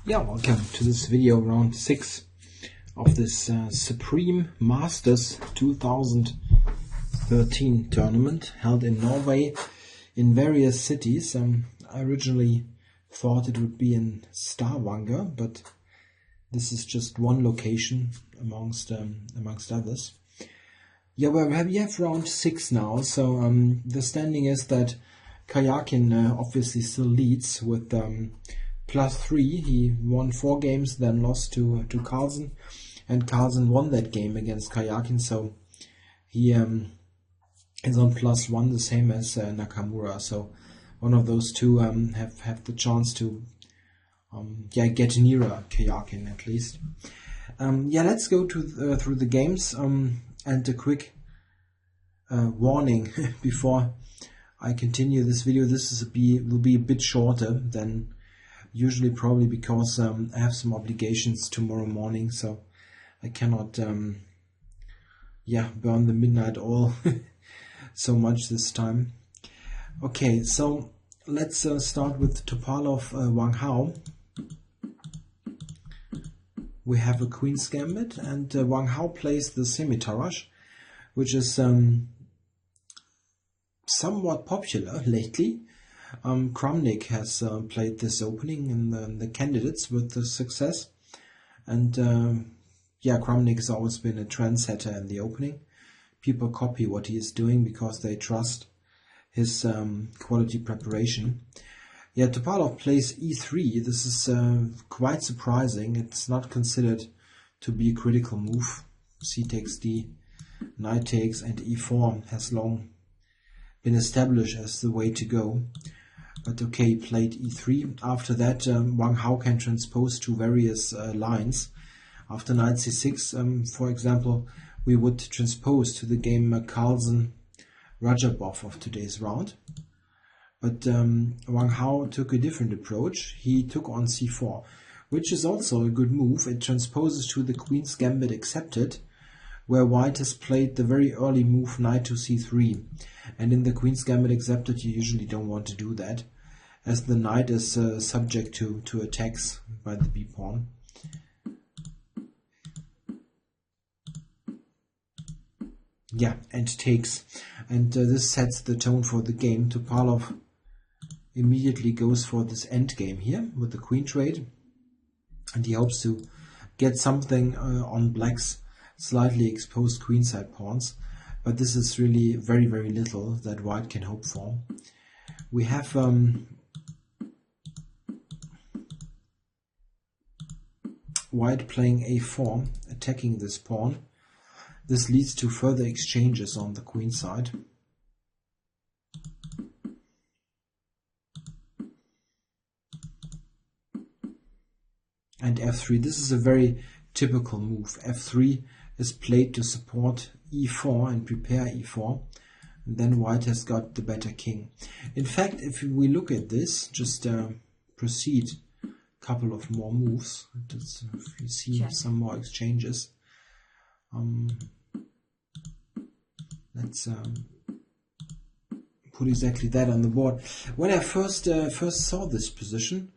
Yeah, welcome to this video, round 6 of this Supreme Masters 2013 tournament held in Norway in various cities. I originally thought it would be in Stavanger, but this is just one location amongst others. Yeah, well, we have round 6 now, so the standing is that Karjakin obviously still leads with +3. He won 4 games, then lost to Carlsen, and Carlsen won that game against Karjakin, so he is on +1, the same as Nakamura. So one of those two have the chance to get nearer Karjakin at least. Let's go to through the games, and a quick warning before I continue this video. This will be a bit shorter than usually, probably because I have some obligations tomorrow morning, so I cannot burn the midnight oil so much this time. Okay, so let's start with Topalov, Wang Hao. We have a Queen's Gambit, and Wang Hao plays the Semi-Tarrasch, which is somewhat popular lately. Kramnik has played this opening in the candidates with the success, and Kramnik has always been a trendsetter in the opening. People copy what he is doing because they trust his quality preparation. Topalov plays e3. This is quite surprising. It's not considered to be a critical move. C takes d, knight takes, and e4 has long been established as the way to go. But okay, he played e3. After that, Wang Hao can transpose to various lines. After knight c6, for example, we would transpose to the game Carlsen Radjabov of today's round. But Wang Hao took a different approach. He took on c4, which is also a good move. It transposes to the Queen's Gambit accepted, where white has played the very early move knight to c3. And in the Queen's Gambit accepted, you usually don't want to do that, as the knight is subject to attacks by the b-pawn. And takes. And this sets the tone for the game. Topalov immediately goes for this endgame here with the queen trade, and he hopes to get something on black's slightly exposed queenside pawns, but this is really very, very little that white can hope for. We have white playing a4, attacking this pawn. This leads to further exchanges on the queen side. And f3. This is a very typical move. f3 is played to support e4 and prepare e4. And then white has got the better king. In fact, if we look at this, just proceed a couple of more moves. You see some more exchanges. Let's put exactly that on the board. When I first saw this position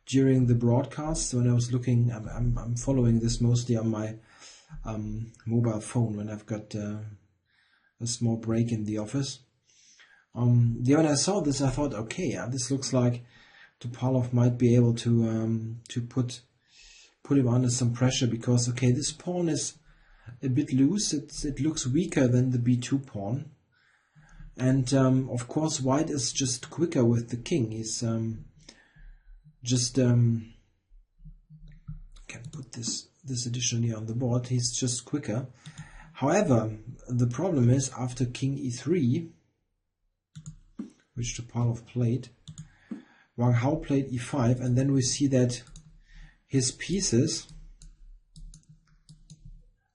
during the broadcast, when I was looking, I'm following this mostly on my mobile phone when I've got a small break in the office. When I saw this, I thought, okay, this looks like Topalov might be able to put him under some pressure, because okay, this pawn is a bit loose. It looks weaker than the b2 pawn, and of course white is just quicker with the king. He's can put this additionally on the board. He's just quicker. However, the problem is after king e3, which Topalov played, Wang Hao played e5, and then we see that his pieces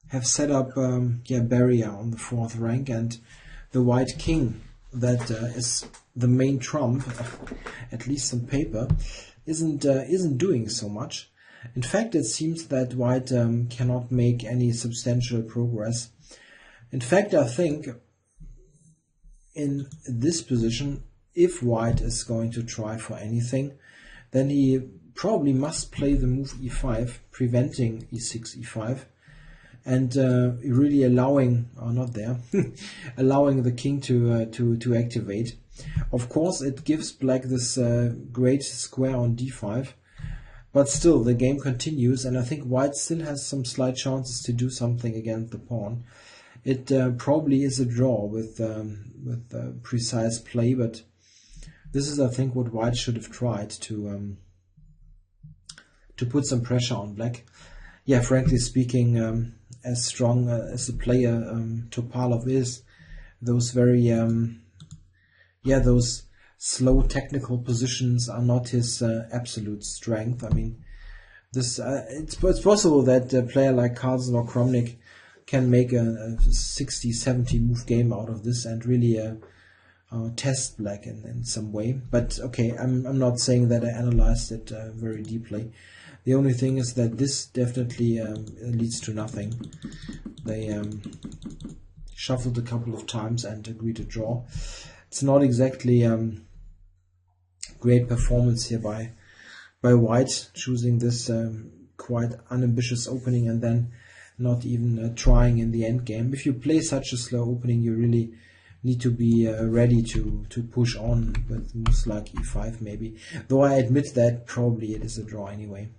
have set up barrier on the 4th rank, and the white king that is the main trump, at least on paper, isn't doing so much. In fact, it seems that white cannot make any substantial progress. In fact, I think in this position, if white is going to try for anything, then he probably must play the move e5, preventing e6, e5, and really allowing, or not there, allowing the king to activate. Of course, it gives black this great square on d5, but still the game continues, and I think white still has some slight chances to do something against the pawn. It probably is a draw with precise play, but this is, I think, what white should have tried to put some pressure on black. Yeah, frankly speaking, as strong as a player Topalov is, those very those slow technical positions are not his absolute strength. I mean, this it's possible that a player like Carlsen or Kramnik can make a 60-70 move game out of this and really test black in some way. But okay, I'm not saying that I analyzed it very deeply. The only thing is that this definitely leads to nothing. They shuffled a couple of times and agreed to draw. It's not exactly great performance here by white, choosing this quite unambitious opening and then not even trying in the end game. If you play such a slow opening, you really need to be ready to push on with moves like e5 maybe. Though I admit that probably it is a draw anyway.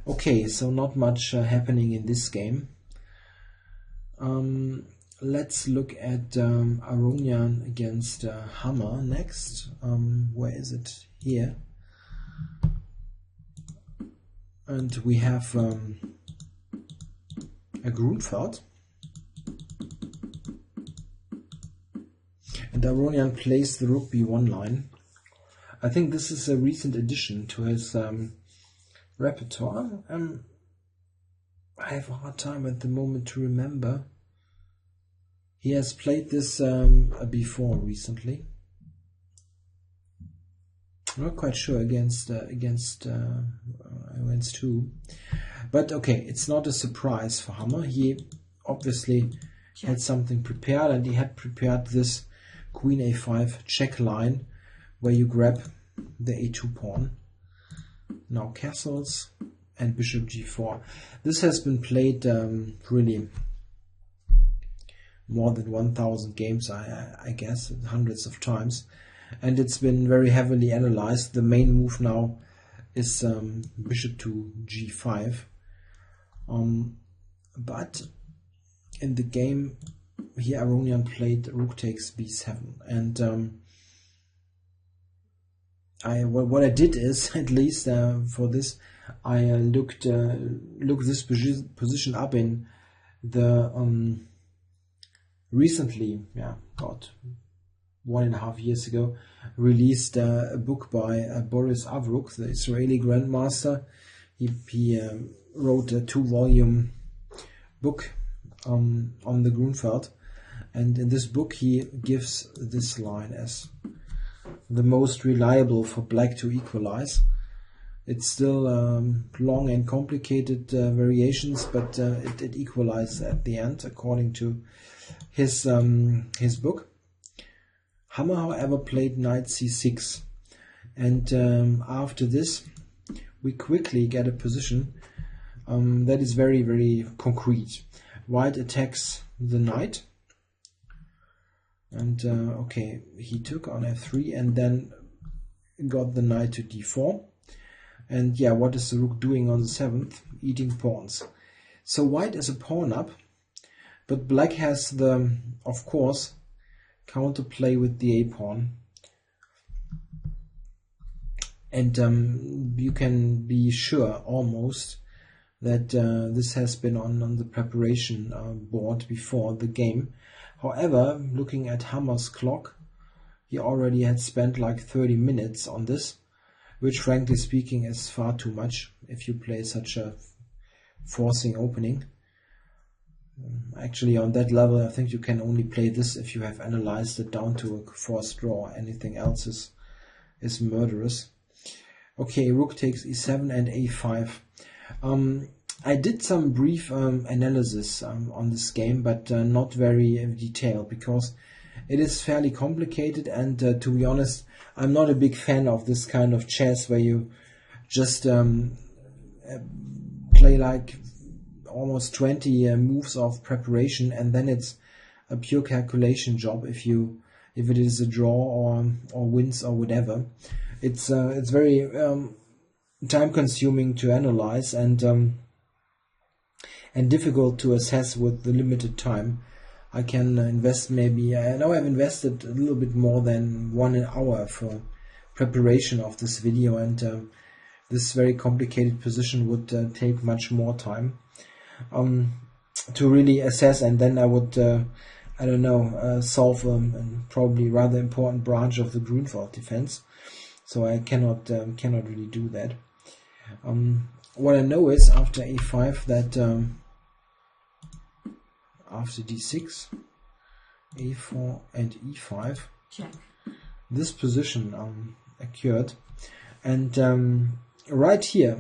Okay, so not much happening in this game. Let's look at Aronian against Hammer next. Where is it? Here. And we have a Grunfeld. And Aronian plays the rook b1 line. I think this is a recent addition to his repertoire. I have a hard time at the moment to remember. He has played this before recently. I'm not quite sure against who, but okay, it's not a surprise for Hammer. He obviously had something prepared, and he had prepared this Queen a5 check line, where you grab the a2 pawn. Now castles and bishop g4. This has been played really more than 1,000 games, I guess, hundreds of times, and it's been very heavily analyzed. The main move now is bishop to g5, but in the game here Aronian played rook takes b7, and what I did is, at least for this, I looked this position up in the recently, about 1.5 years ago, released a book by Boris Avrukh, the Israeli grandmaster. He wrote a 2-volume book on the Grunfeld, and in this book he gives this line as the most reliable for black to equalize. It's still long and complicated variations, but it equalizes at the end according to his book. Hammer, however, played knight c6, and after this we quickly get a position that is very, very concrete. White attacks the knight, and okay, he took on f3 and then got the knight to d4. And yeah, what is the rook doing on the 7th? Eating pawns. So white is a pawn up, but black has the, of course, counterplay with the a pawn. And you can be sure almost that this has been on the preparation board before the game. However, looking at Hammer's clock, he already had spent like 30 minutes on this, which frankly speaking is far too much if you play such a forcing opening. Actually, on that level, I think you can only play this if you have analyzed it down to a forced draw. Anything else is murderous. Okay, rook takes e7 and a5. I did some brief analysis on this game, but not very detailed, because it is fairly complicated, and to be honest, I'm not a big fan of this kind of chess where you just play like almost 20 moves of preparation, and then it's a pure calculation job if it is a draw or wins or whatever. It's very time consuming to analyze and difficult to assess with the limited time. I can invest maybe, I know I've invested a little bit more than 1 hour for preparation of this video, and this very complicated position would take much more time to really assess, and then I would I don't know, solve a probably rather important branch of the Grunwald defense. So I cannot really do that. What I know is after a5 that after d6, a4 and e5, check. This position occurred, and right here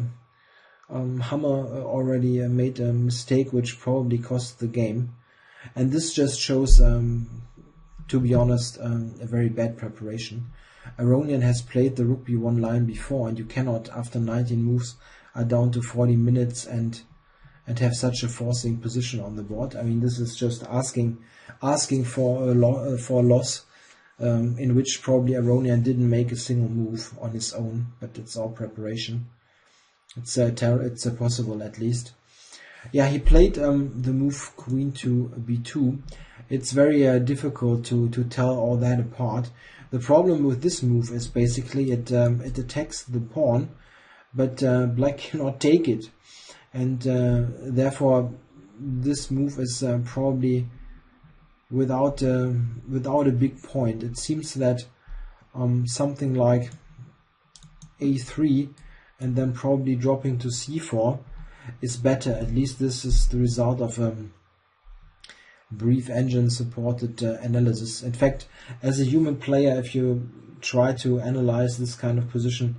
Hammer already made a mistake which probably cost the game, and this just shows, to be honest, a very bad preparation. Aronian has played the rook b1 line before, and you cannot, after 19 moves, are down to 40 minutes and have such a forcing position on the board. I mean, this is just asking for a loss, in which probably Aronian didn't make a single move on his own, but it's all preparation. It's possible at least. Yeah, he played the move queen to b2. It's very difficult to tell all that apart. The problem with this move is basically it attacks the pawn, but black cannot take it, and therefore this move is probably without a big point. It seems that something like a3 and then probably dropping to c4 is better. At least this is the result of brief engine supported analysis. In fact, as a human player, if you try to analyze this kind of position,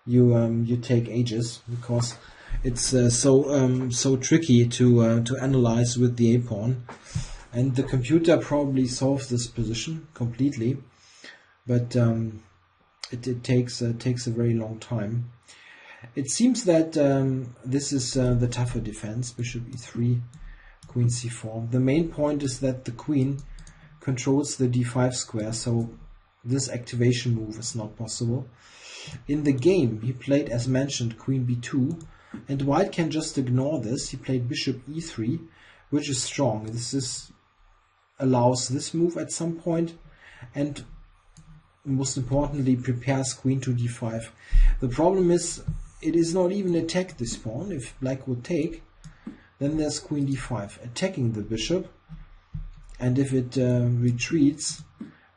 you take ages, because it's so tricky to analyze with the a pawn, and the computer probably solves this position completely, but it takes a very long time. It seems that this is the tougher defense, bishop e3, queen c4. The main point is that the queen controls the d5 square, so this activation move is not possible. In the game, he played, as mentioned, queen b2, and white can just ignore this. He played bishop e3, which is strong. This allows this move at some point, and most importantly, prepares queen to d5. The problem is, it is not even attacked, this pawn. If black would take, then there's queen d5, attacking the bishop, and if it retreats,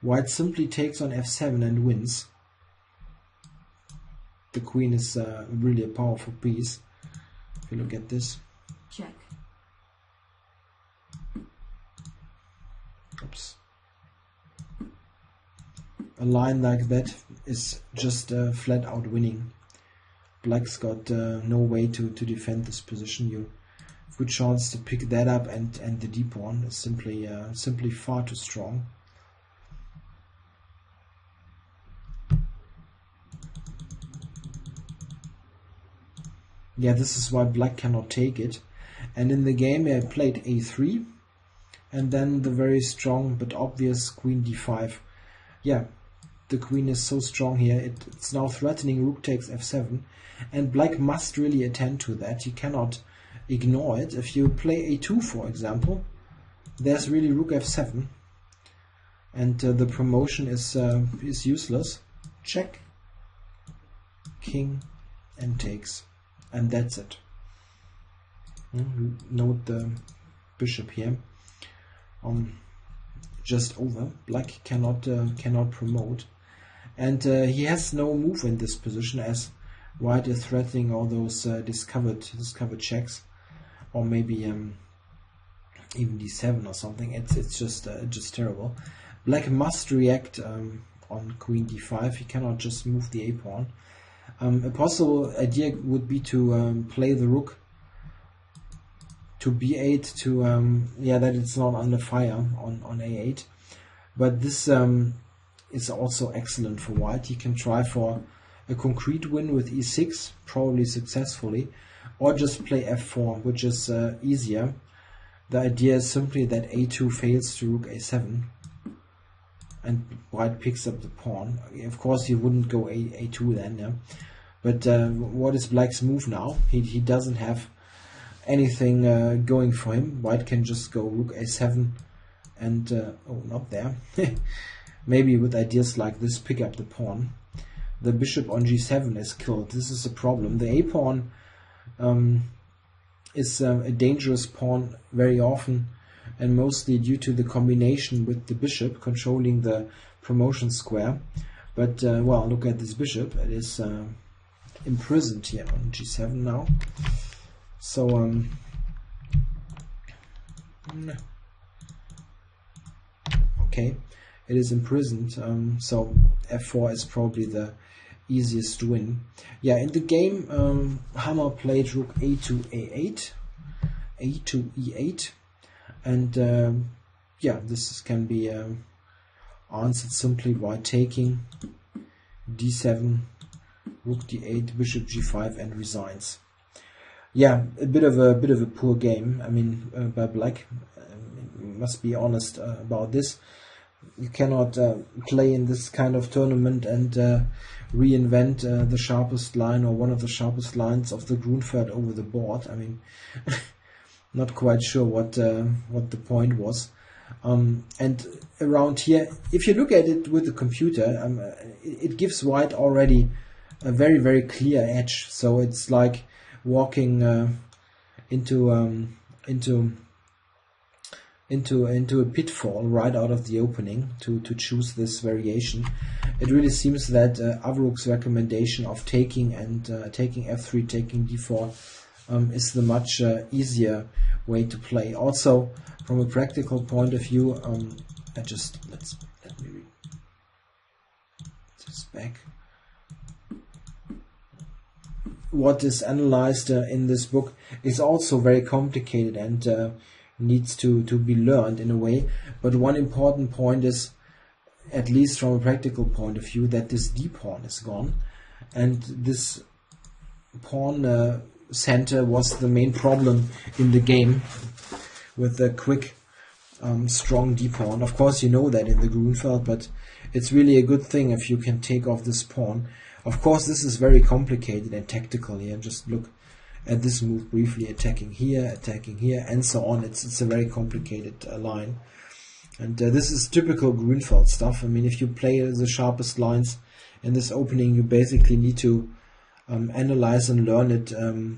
white simply takes on f7 and wins. The queen is really a powerful piece. If you look at this. Check. Oops. A line like that is just flat out winning. Black's got no way to defend this position. You have good chance to pick that up, and the d pawn is simply far too strong. Yeah, this is why black cannot take it. And in the game I played a3, and then the very strong but obvious queen d5. Yeah, the queen is so strong here, it's now threatening rook takes f7, and black must really attend to that. You cannot ignore it. If you play a2, for example, there's really rook f7, and the promotion is useless. Check, king, and takes, and that's it. Note the bishop here. Just over. Black cannot promote, and he has no move in this position, as white is threatening all those discovered checks, or maybe even d7 or something. It's just terrible. Black must react on queen d5. He cannot just move the a pawn. A possible idea would be to play the rook to b8 to that it's not under fire on a8, but this is also excellent for white. He can try for a concrete win with e6, probably successfully, or just play f4, which is easier. The idea is simply that a2 fails to rook a7, and white picks up the pawn. Of course, he wouldn't go a2 then, yeah. But what is black's move now? He doesn't have anything going for him. White can just go rook a7 and oh, not there. Maybe with ideas like this, pick up the pawn. The bishop on g7 is killed. This is a problem. The a pawn is a dangerous pawn very often, and mostly due to the combination with the bishop controlling the promotion square. But well, look at this bishop. It is imprisoned here on g7 now. So okay, it is imprisoned. So f4 is probably the easiest win. Yeah, in the game, Hammer played rook a2 a8, a2 e8, and yeah, this can be answered simply by taking d7, rook d8, bishop g5, and resigns. Yeah, a bit of a poor game. I mean, by black. Must be honest about this. You cannot play in this kind of tournament and reinvent the sharpest line or one of the sharpest lines of the Grunfeld over the board. I mean, not quite sure what the point was. And around here, if you look at it with the computer, it gives white already a very, very clear edge. So it's like walking into a pitfall right out of the opening to choose this variation. It really seems that Avruk's recommendation of taking and taking f3, taking d4 is the much easier way to play. Also, from a practical point of view, let me read this back. What is analyzed in this book is also very complicated and needs to be learned in a way. But one important point is, at least from a practical point of view, that this d pawn is gone, and this pawn center was the main problem in the game with the quick strong d pawn. Of course, you know that in the Grunfeld, but it's really a good thing if you can take off this pawn. Of course, this is very complicated and tactical here. Just look at this move briefly, attacking here, and so on. It's a very complicated line. And this is typical Grunfeld stuff. I mean, if you play the sharpest lines in this opening, you basically need to analyze and learn it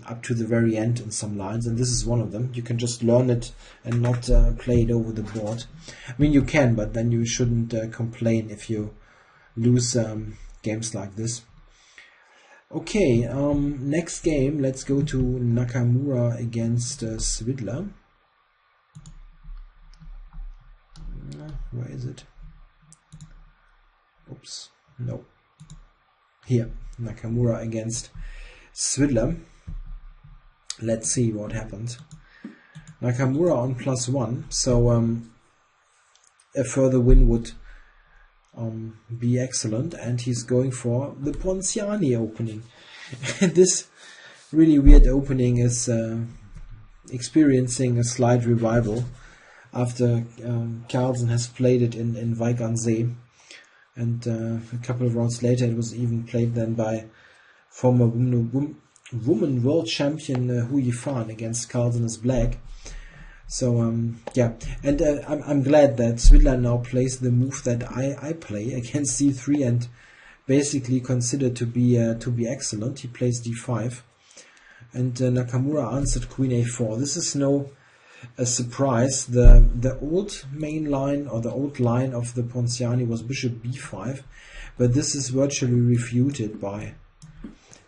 up to the very end in some lines, and this is one of them. You can just learn it and not play it over the board. I mean, you can, but then you shouldn't complain if you lose games like this. Okay, next game, let's go to Nakamura against Svidler. Where is it? Oops, no. Here, Nakamura against Svidler. Let's see what happened. Nakamura on +1, so a further win would be excellent, and he's going for the Ponciani opening. This really weird opening is experiencing a slight revival after Carlsen has played it in Weigansee, and a couple of rounds later it was even played then by former woman world champion Hu Yifan against Carlsen as black. So yeah, and I'm glad that Svidler now plays the move that I play against c3 and basically considered to be excellent. He plays d5, and Nakamura answered queen a4. This is no surprise. The old main line, or the old line of the Ponciani, was bishop b5, but this is virtually refuted by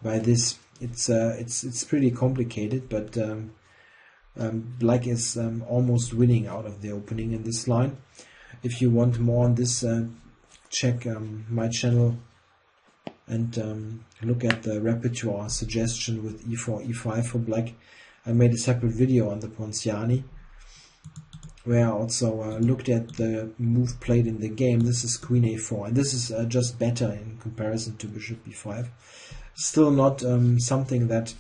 this. It's pretty complicated, but black is almost winning out of the opening in this line. If you want more on this, check my channel and look at the repertoire suggestion with e4, e5 for black. I made a separate video on the Ponciani. where I also looked at the move played in the game. This is queen a4, and this is just better in comparison to bishop b5. Still not something that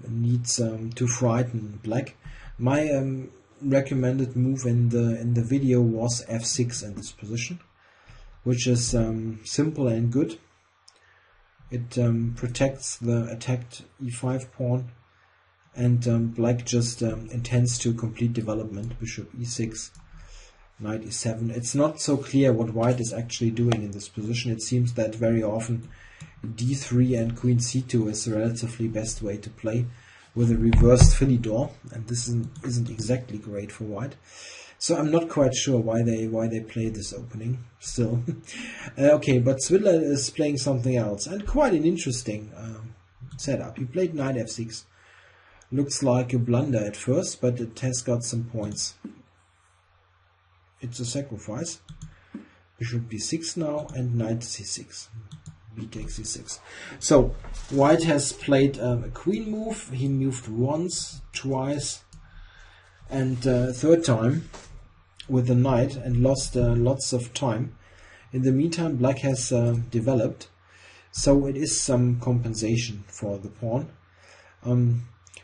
needs to frighten black. My recommended move in the video was f6 in this position, which is simple and good. It protects the attacked e5 pawn, and black just intends to complete development. Bishop e6, knight e7. It's not so clear what white is actually doing in this position. It seems that very often d3 and queen c2 is the relatively best way to play, with a reversed Philidor, and this isn't exactly great for white. So I'm not quite sure why they play this opening still. Okay, but Svidler is playing something else, and quite an interesting setup. He played knight f6. Looks like a blunder at first, but it has got some points. It's a sacrifice. Bishop b6 now, and knight c6. B takes c6. So white has played a queen move. He moved once, twice, and third time with the knight, and lost lots of time. In the meantime, black has developed, so it is some compensation for the pawn.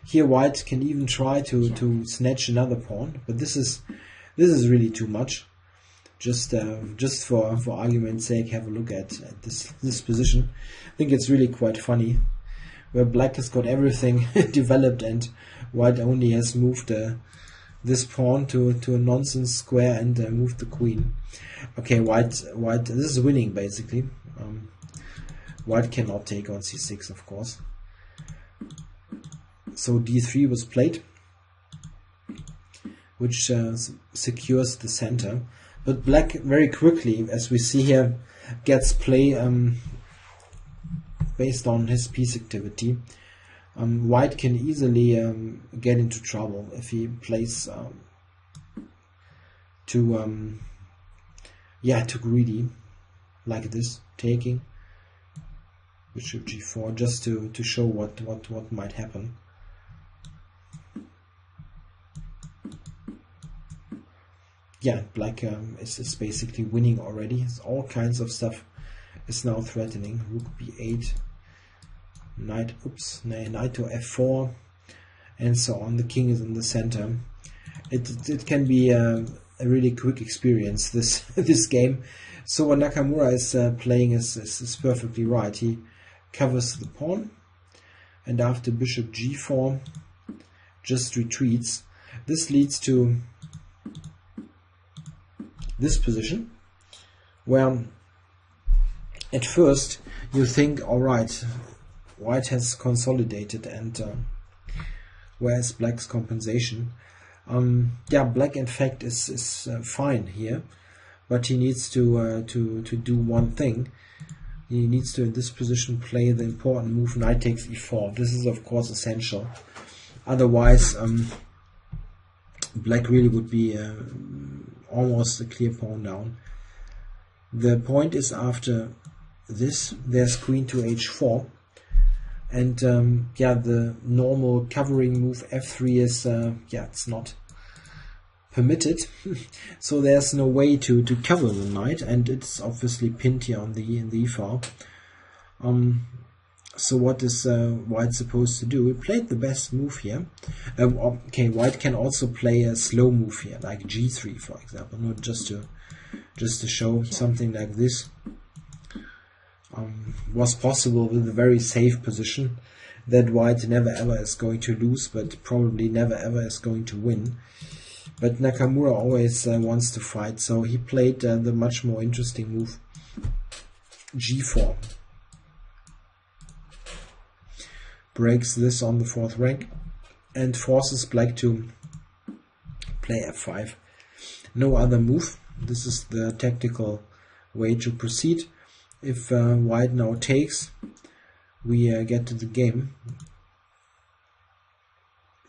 Here white can even try to snatch another pawn, but this is really too much. Just for argument's sake, have a look at this position. I think it's really quite funny, where black has got everything developed and white only has moved this pawn to a nonsense square and moved the queen. Okay, white. This is winning basically. White cannot take on c6, of course. So d3 was played, which secures the center. But black very quickly, as we see here, gets play based on his piece activity. White can easily get into trouble if he plays too greedy, like this, taking bishop g4, just to show what might happen. Yeah, black is basically winning already. All kinds of stuff is now threatening. Rook b8, knight to f4, and so on. The king is in the center. It can be a really quick experience, this game. So what Nakamura is playing is perfectly right. He covers the pawn, and after bishop g4 just retreats. This leads to this position, where at first you think, all right, white has consolidated, and where's black's compensation? Yeah, black in fact is fine here, but he needs to do one thing. He needs to, in this position, play the important move knight takes e4. This is of course essential. Otherwise, black really would be almost a clear pawn down. The point is, after this, there's queen to h4, and yeah, the normal covering move f3 is it's not permitted. So there's no way to cover the knight, and it's obviously pinned here on the e file. So what is white supposed to do? We played the best move here. Okay, white can also play a slow move here, like g3, for example. Not just to show something like this was possible with a very safe position that white never ever is going to lose, but probably never ever is going to win. But Nakamura always wants to fight, so he played the much more interesting move g4. Breaks this on the fourth rank and forces black to play f5. No other move. This is the tactical way to proceed. If white now takes, we get to the game.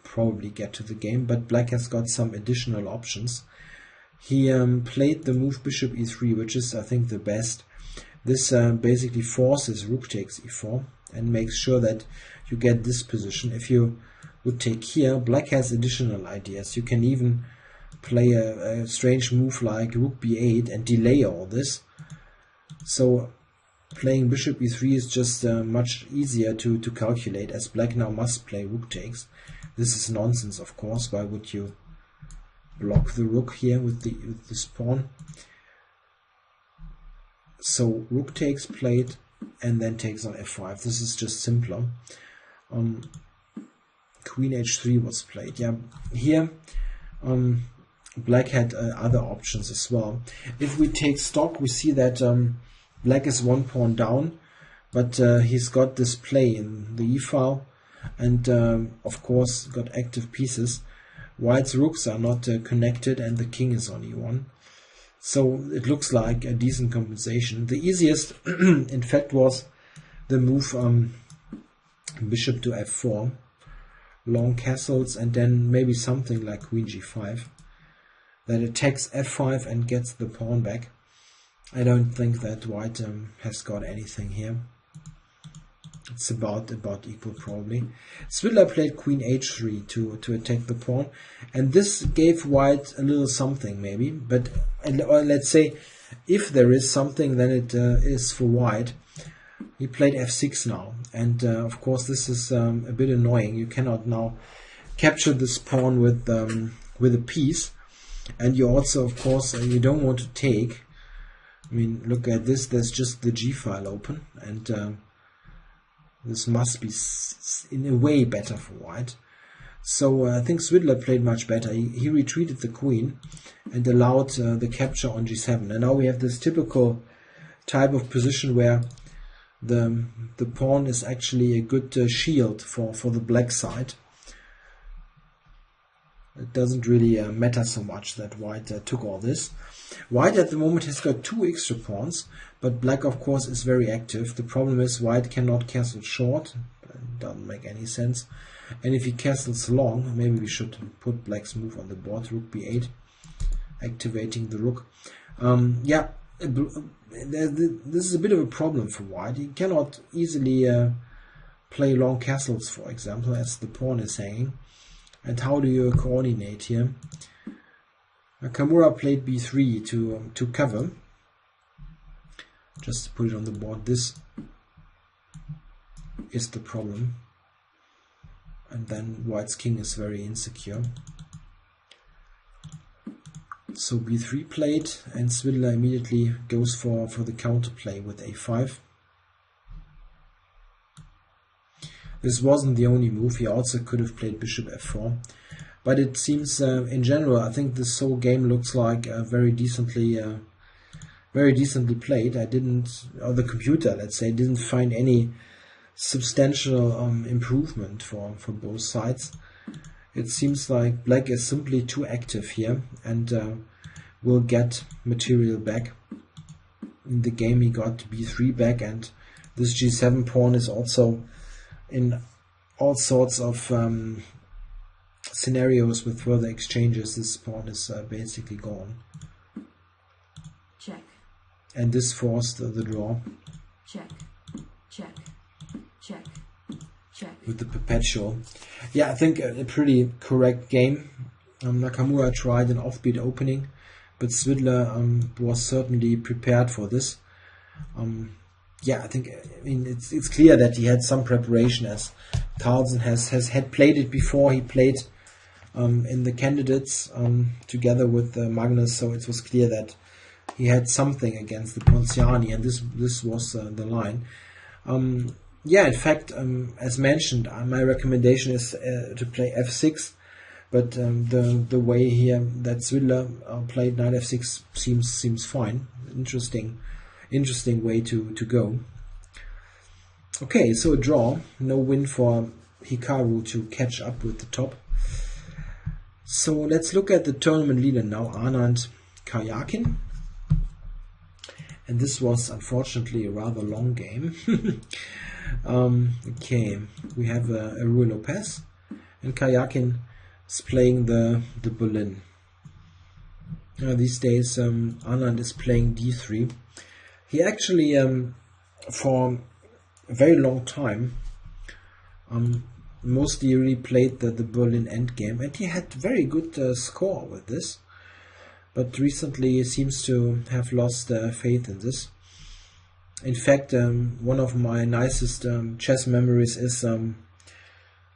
Probably get to the game, but black has got some additional options. He played the move bishop e3, which is, I think, the best. This basically forces rook takes e4 and makes sure that you get this position. If you would take here, black has additional ideas. You can even play a strange move like rook b8 and delay all this. So playing bishop e3 is just much easier to calculate, as black now must play rook takes. This is nonsense, of course. Why would you block the rook here with this pawn? So rook takes played and then takes on f5. This is just simpler. Queen h3 was played. Yeah, here black had other options as well. If we take stock, we see that black is one pawn down, but he's got this play in the e-file, and of course got active pieces. White's rooks are not connected, and the king is on e1. So it looks like a decent compensation. The easiest, in fact, was the move bishop to f4, long castles, and then maybe something like queen g5 that attacks f5 and gets the pawn back. I don't think that white has got anything here. It's about equal probably. Svidler played queen h3 to attack the pawn, and this gave white a little something maybe, but or let's say if there is something, then it is for white. He played f6 now, and of course this is a bit annoying. You cannot now capture this pawn with a piece, and you also, of course, you don't want to take. I mean, look at this. There's just the g file open, and this must be in a way better for white. So I think Svidler played much better. He retreated the queen and allowed the capture on g7. And now we have this typical type of position where the pawn is actually a good shield for the black side. It doesn't really matter so much that white took all this. White at the moment has got 2 extra pawns, but black of course is very active. The problem is white cannot castle short. It doesn't make any sense. And if he castles long, maybe we should put black's move on the board, rook b8, activating the rook. Yeah, this is a bit of a problem for white. He cannot easily play long castles, for example, as the pawn is hanging. And how do you coordinate here? Nakamura played b3 to cover. Just to put it on the board, this is the problem. And then white's king is very insecure. So b3 played, and Svidler immediately goes for the counterplay with a5. This wasn't the only move. He also could have played bishop f4. But it seems, in general, I think this whole game looks like very decently played. I didn't, or the computer, let's say, didn't find any substantial improvement for both sides. It seems like black is simply too active here and will get material back. In the game he got b3 back, and this g7 pawn is also in all sorts of scenarios with further exchanges. This pawn is basically gone. Check. And this forced the draw. Check. Check. Check. Check. With the perpetual. Yeah, I think a pretty correct game. Nakamura tried an offbeat opening, but Svidler was certainly prepared for this. Yeah, I mean it's clear that he had some preparation, as Carlsen had played it before. He played in the candidates together with Magnus, so it was clear that he had something against the Ponciani, and this was the line. Yeah, in fact, as mentioned, my recommendation is to play f6, but the way here that Svidler played knight f6 seems fine. Interesting way to go. Okay, so a draw, no win for Hikaru to catch up with the top. So let's look at the tournament leader now, Anand, Karjakin. And this was unfortunately a rather long game. Okay, we have a Rui Lopez, and Karjakin is playing the Berlin. These days Anand is playing d3. He actually for a very long time mostly really played the Berlin endgame, and he had very good score with this. But recently he seems to have lost faith in this. In fact, one of my nicest chess memories is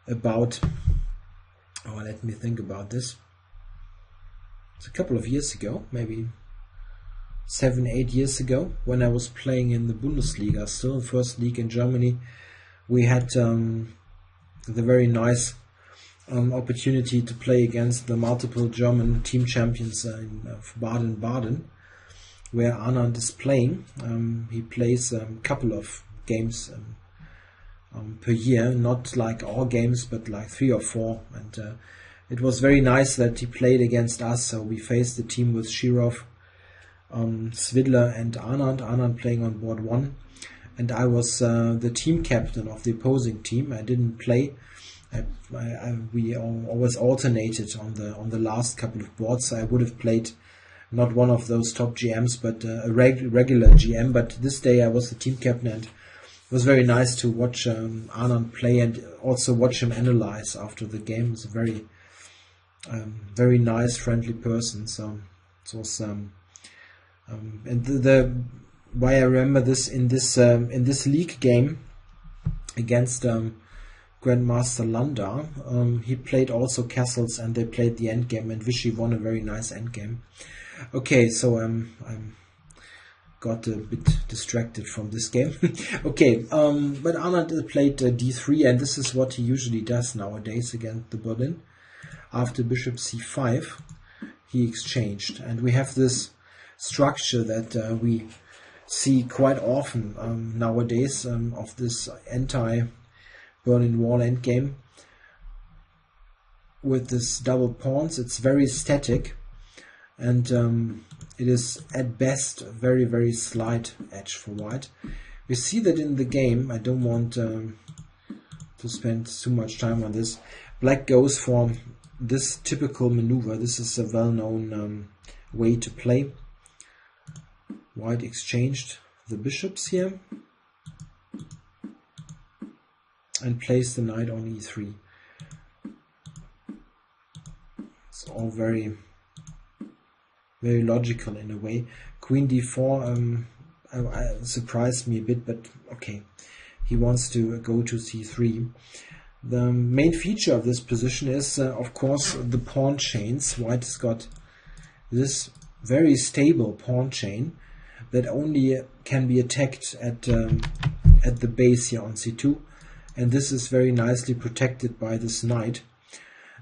about, let me think about this. It's a couple of years ago, maybe 7-8 years ago, when I was playing in the Bundesliga, still first league in Germany. We had the very nice opportunity to play against the multiple German team champions of Baden-Baden, where Anand is playing. He plays a couple of games per year, not like all games, but like 3 or 4. And it was very nice that he played against us. So we faced the team with Shirov, Svidler and Anand. Anand playing on board 1. And I was the team captain of the opposing team. I didn't play. We always alternated on the last couple of boards. So I would have played not one of those top GMs, but a regular GM. But this day I was the team captain, and it was very nice to watch Anand play and also watch him analyze after the game. He's a very, very nice, friendly person. So it was, and the why I remember this in this league game against Grandmaster Landa, he played also castles, and they played the endgame, and Vichy won a very nice endgame. Okay, so I'm got a bit distracted from this game. Okay, but Anand played d3, and this is what he usually does nowadays against the Berlin. After bishop c5, he exchanged, and we have this structure that we see quite often nowadays of this anti-Berlin Wall endgame with this double pawns. It's very static, and it is at best very, very slight edge for white. We see that in the game. I don't want to spend too much time on this. Black goes for this typical maneuver. This is a well-known way to play. White exchanged the bishops here and placed the knight on e3. It's all very, very logical in a way. Queen d4 surprised me a bit, but okay, he wants to go to c3. The main feature of this position is, of course, the pawn chains. White has got this very stable pawn chain that only can be attacked at the base here on c2, and this is very nicely protected by this knight.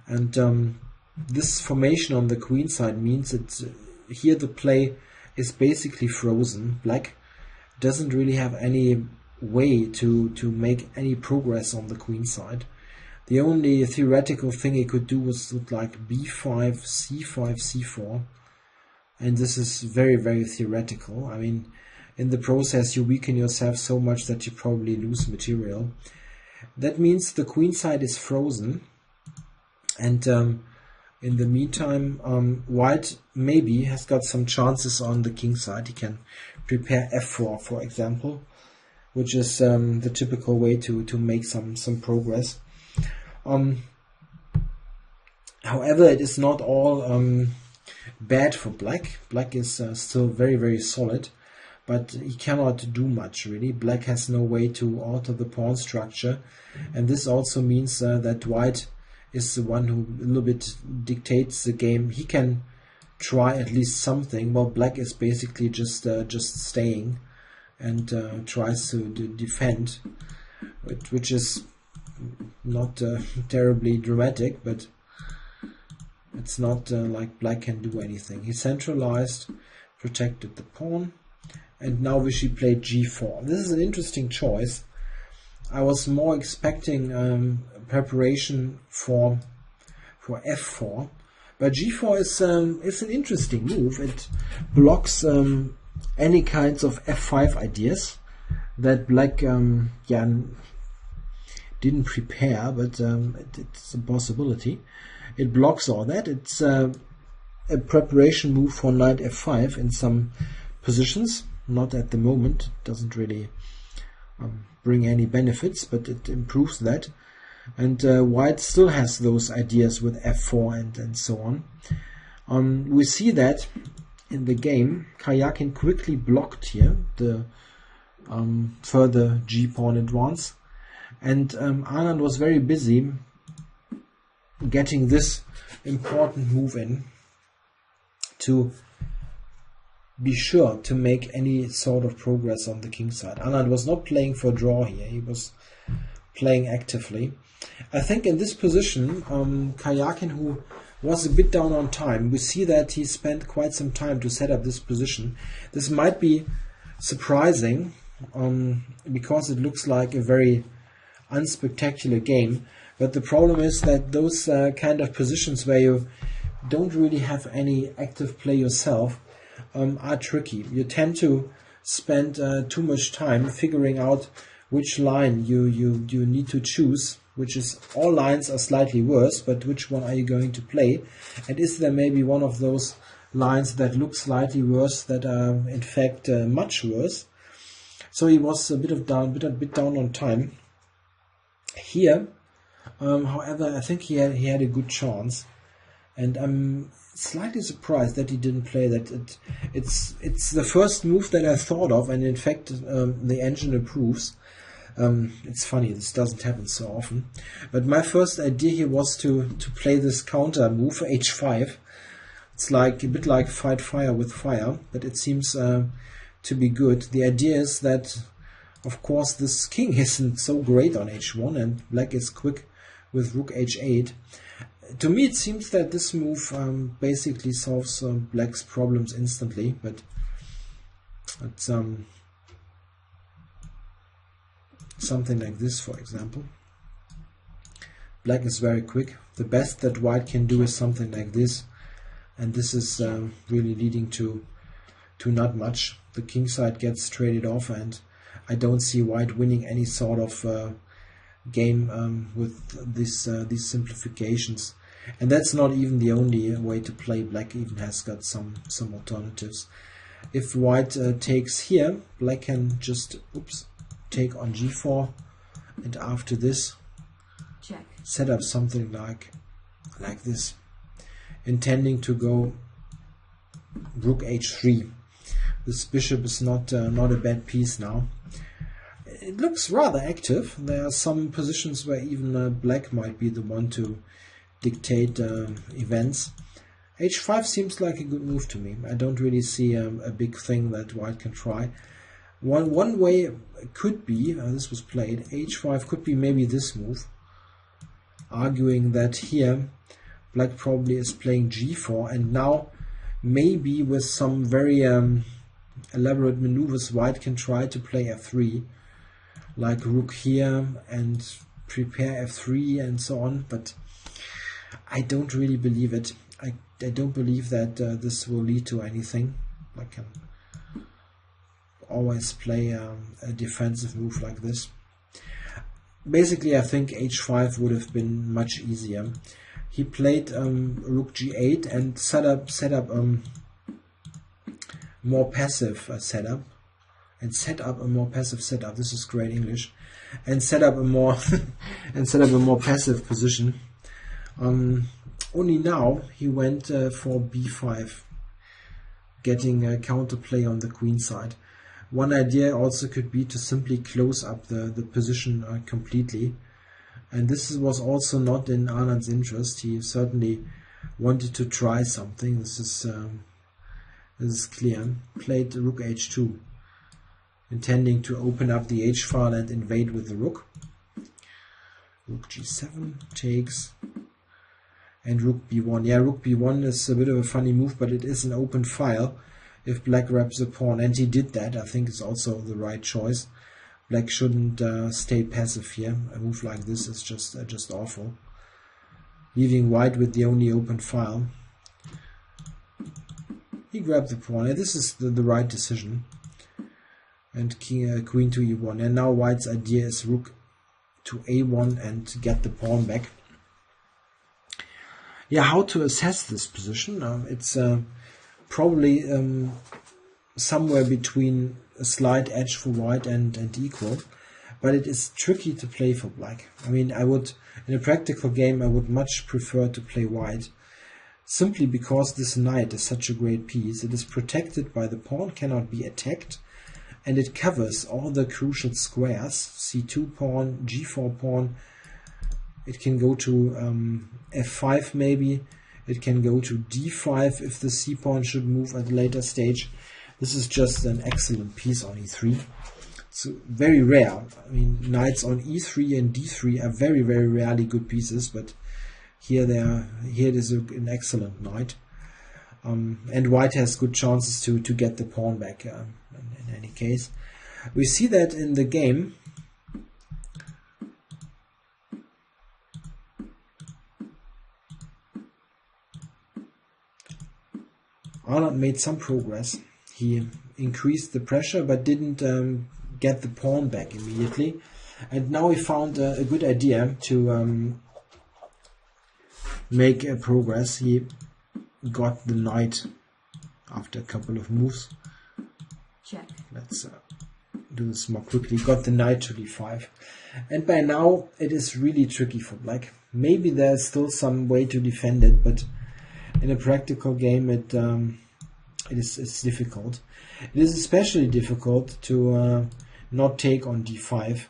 And this formation on the queen side means that here the play is basically frozen. Black doesn't really have any way to make any progress on the queen side. The only theoretical thing he could do was like b5, c5, c4. And this is very, very theoretical. I mean, in the process you weaken yourself so much that you probably lose material. That means the queen side is frozen. And in the meantime, white maybe has got some chances on the king side. He can prepare f4, for example, which is the typical way to make some progress. However, it is not all bad for black. Black is still very, very solid, but he cannot do much really. Black has no way to alter the pawn structure, and this also means that white is the one who a little bit dictates the game. He can try at least something, while black is basically just staying and tries to defend, which is not terribly dramatic, but it's not like black can do anything. He centralized, protected the pawn, and now Vichy played g4. This is an interesting choice. I was more expecting preparation for f4, but g4 is an interesting move. It blocks any kinds of f5 ideas that black didn't prepare, but it's a possibility. It blocks all that. It's a preparation move for knight f5 in some positions, not at the moment. It doesn't really bring any benefits, but it improves that. And white still has those ideas with f4 and so on. We see that in the game, Karjakin quickly blocked here the further g-pawn advance, and Anand was very busy getting this important move in to be sure to make any sort of progress on the king side. Anand was not playing for draw here, he was playing actively. I think in this position, Karjakin, who was a bit down on time, we see that he spent quite some time to set up this position. This might be surprising because it looks like a very unspectacular game, but the problem is that those kind of positions where you don't really have any active play yourself are tricky. You tend to spend too much time figuring out which line you need to choose, which is all lines are slightly worse, but which one are you going to play? And is there maybe one of those lines that look slightly worse that are in fact much worse? So he was a bit down on time here. However, I think he had a good chance, and I'm slightly surprised that he didn't play that. It's the first move that I thought of, and in fact the engine approves. It's funny, this doesn't happen so often. But my first idea here was to play this counter move, h5. It's like a bit like fight fire with fire, but it seems to be good. The idea is that, of course, this king isn't so great on h1, and black is quick with rook h8. To me, it seems that this move basically solves black's problems instantly, but it's something like this, for example. Black is very quick. The best that white can do is something like this, and this is really leading to not much. The king side gets traded off, and I don't see white winning any sort of game with these simplifications. And that's not even the only way to play. Black even has got some alternatives. If white takes here, black can just take on g4, and after this check, set up something like this, intending to go rook h3. This bishop is not a bad piece now. It looks rather active. There are some positions where even black might be the one to dictate events. h5 seems like a good move to me. I don't really see a big thing that white can try. One way could be, this was played, h5 could be maybe this move, arguing that here black probably is playing g4, and now maybe with some very elaborate maneuvers white can try to play f3, like rook here and prepare f3 and so on, but I don't really believe it. I don't believe that this will lead to anything. I can always play a defensive move like this. Basically, I think h5 would have been much easier. He played rook g8 and set up more passive setup, and set up a more passive setup. This is great English, and set up a more passive position. Only now he went for b5, getting a counterplay on the queen side. One idea also could be to simply close up the position completely, and this was also not in Anand's interest. He certainly wanted to try something. This is clear. Played rook h2, intending to open up the h file and invade with the rook. Rook g7 takes, and rook b1. Yeah, rook b1 is a bit of a funny move, but it is an open file if black grabs a pawn, and he did that. I think it's also the right choice. Black shouldn't stay passive here. A move like this is just awful, leaving white with the only open file. He grabbed the pawn, and this is the right decision. And queen to e1, and now white's idea is rook to a1 and get the pawn back. Yeah, how to assess this position? It's probably somewhere between a slight edge for white and equal. but it is tricky to play for black. I mean, I would, in a practical game, I would much prefer to play white, simply because this knight is such a great piece. It is protected by the pawn, cannot be attacked, and it covers all the crucial squares. C2 pawn, G4 pawn. It can go to F5 maybe. It can go to D5 if the C pawn should move at a later stage. This is just an excellent piece on E3. It's very rare. I mean, knights on E3 and D3 are very, very rarely good pieces, but here it is an excellent knight. And white has good chances to get the pawn back in any case. We see that in the game. Anand made some progress. He increased the pressure but didn't get the pawn back immediately. And now he found a good idea to make a progress. He got the knight after a couple of moves. Check. Let's do this more quickly. Got the knight to d5. And by now it is really tricky for black. Maybe there's still some way to defend it, but in a practical game it's difficult. It is especially difficult to not take on d5.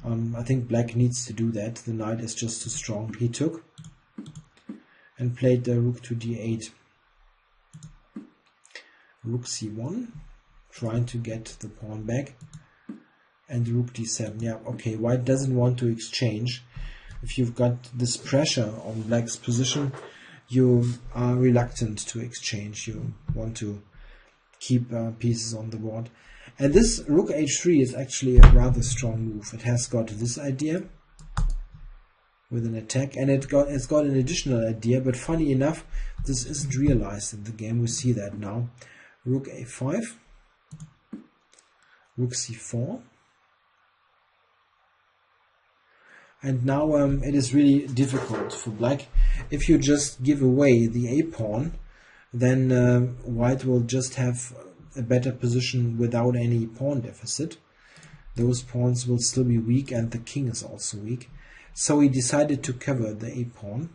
I think black needs to do that. The knight is just too strong. He took and played the rook to d8. Rook c1, trying to get the pawn back, and rook d7. Yeah, okay, white doesn't want to exchange. If you've got this pressure on black's position, you are reluctant to exchange. You want to keep pieces on the board. And this rook h3 is actually a rather strong move. It has got this idea with an attack, and it's got an additional idea, but funny enough, this isn't realized in the game. We see that now. Rook a5, rook c4, and now it is really difficult for black. If you just give away the a pawn, then white will just have a better position without any pawn deficit. Those pawns will still be weak, and the king is also weak. So he decided to cover the a pawn.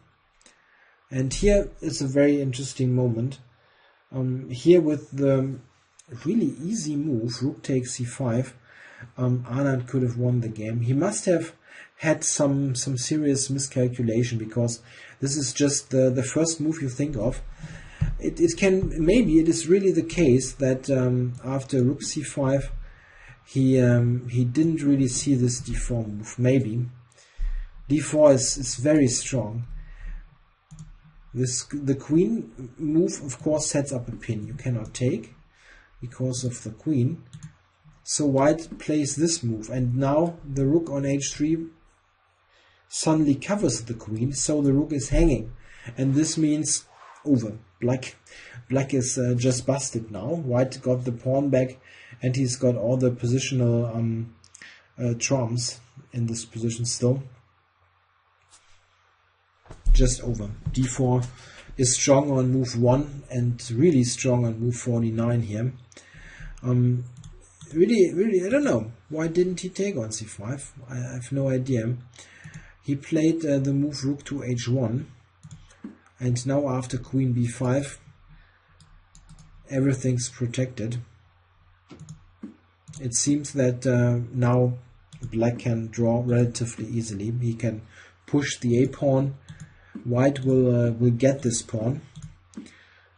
And here is a very interesting moment. Here with the really easy move, rook takes c5, Anand could have won the game. He must have had some serious miscalculation, because this is just the first move you think of. Maybe it is really the case that after rook c5 he didn't really see this d4 move. Maybe d4 is very strong. The queen move, of course, sets up a pin. You cannot take because of the queen. So white plays this move, and now the rook on h3 suddenly covers the queen, so the rook is hanging, and this means over. Black is just busted now. White got the pawn back, and he's got all the positional trumps in this position still. Just over. d4 is strong on move 1 and really strong on move 49 here. Really, I don't know. Why didn't he take on c5? I have no idea. He played the move rook to h1, and now after queen b5, everything's protected. It seems that now black can draw relatively easily. He can push the a pawn. White will get this pawn.